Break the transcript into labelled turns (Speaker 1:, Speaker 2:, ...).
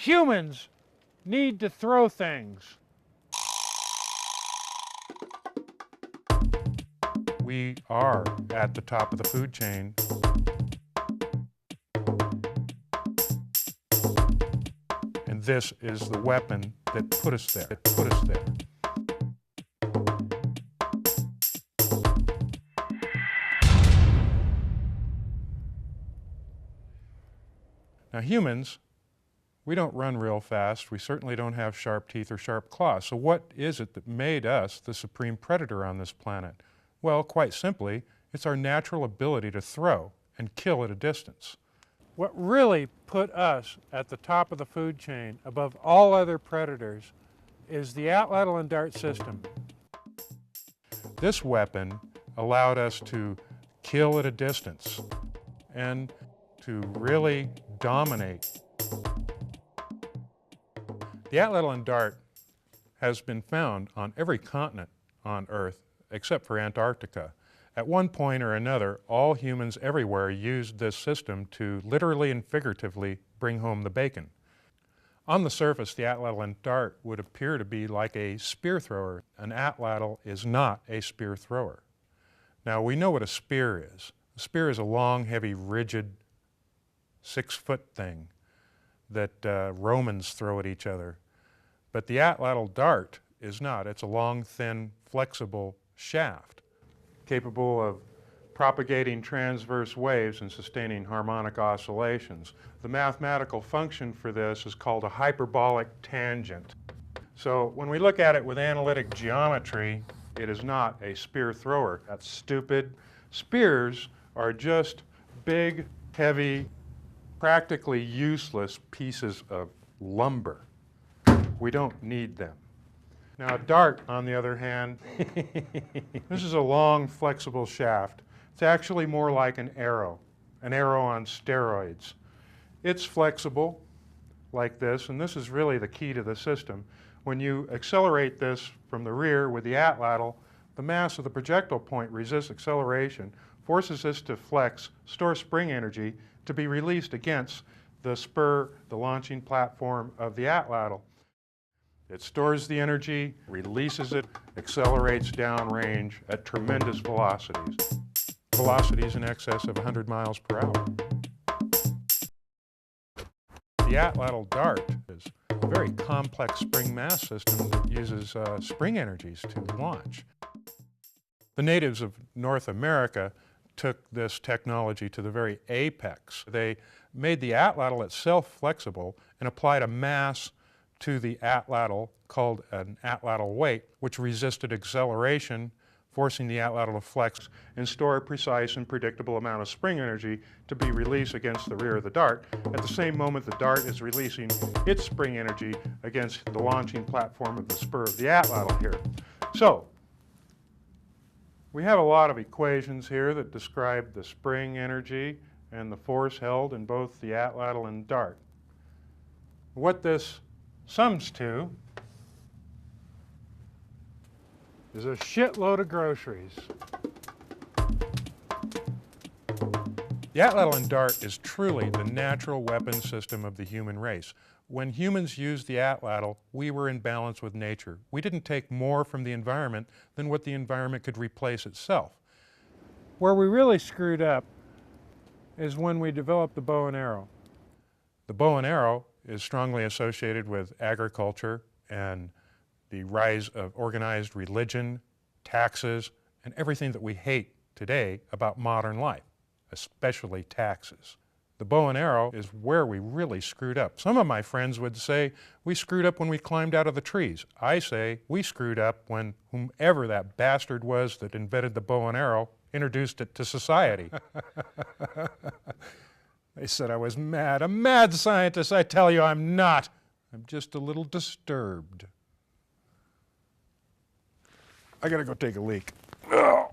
Speaker 1: Humans need to throw things.
Speaker 2: We are at the top of the food chain. And this is the weapon that put us there. Now humans, we don't run real fast. We certainly don't have sharp teeth or sharp claws. So what is it that made us the supreme predator on this planet? Well, quite simply, it's our natural ability to throw and kill at a distance.
Speaker 1: What really put us at the top of the food chain above all other predators is the atlatl and dart system.
Speaker 2: This weapon allowed us to kill at a distance and to really dominate. The atlatl and dart has been found on every continent on Earth except for Antarctica. At one point or another, all humans everywhere used this system to literally and figuratively bring home the bacon. On the surface, the atlatl and dart would appear to be like a spear thrower. An atlatl is not a spear thrower. Now, we know what a spear is. A spear is a long, heavy, rigid, 6-foot thing that Romans throw at each other. But the atlatl dart is not. It's a long, thin, flexible shaft capable of propagating transverse waves and sustaining harmonic oscillations. The mathematical function for this is called a hyperbolic tangent. So when we look at it with analytic geometry, it is not a spear thrower. That's stupid. Spears are just big, heavy, practically useless pieces of lumber. We don't need them. Now a dart, on the other hand, this is a long, flexible shaft. It's actually more like an arrow on steroids. It's flexible like this, and this is really the key to the system. When you accelerate this from the rear with the atlatl, the mass of the projectile point resists acceleration, forces this to flex, store spring energy to be released against the spur, the launching platform of the atlatl. It stores the energy, releases it, accelerates downrange at tremendous velocities. Velocities in excess of 100 miles per hour. The atlatl dart is a very complex spring mass system that uses spring energies to launch. The natives of North America took this technology to the very apex. They made the atlatl itself flexible and applied a mass to the atlatl called an atlatl weight, which resisted acceleration, forcing the atlatl to flex and store a precise and predictable amount of spring energy to be released against the rear of the dart. At the same moment, the dart is releasing its spring energy against the launching platform of the spur of the atlatl here. So, we have a lot of equations here that describe the spring energy and the force held in both the atlatl and dart. What this sums to
Speaker 1: Is a shitload of groceries.
Speaker 2: The atlatl and dart is truly the natural weapon system of the human race. When humans used the atlatl, we were in balance with nature. We didn't take more from the environment than what the environment could replace itself.
Speaker 1: Where we really screwed up is when we developed the bow and arrow.
Speaker 2: The bow and arrow is strongly associated with agriculture and the rise of organized religion, taxes, and everything that we hate today about modern life, especially taxes. The bow and arrow is where we really screwed up. Some of my friends would say we screwed up when we climbed out of the trees. I say we screwed up when whomever that bastard was that invented the bow and arrow introduced it to society. They said I was mad. A mad scientist. I tell you I'm not. I'm just a little disturbed. I gotta go take a leak. Ugh.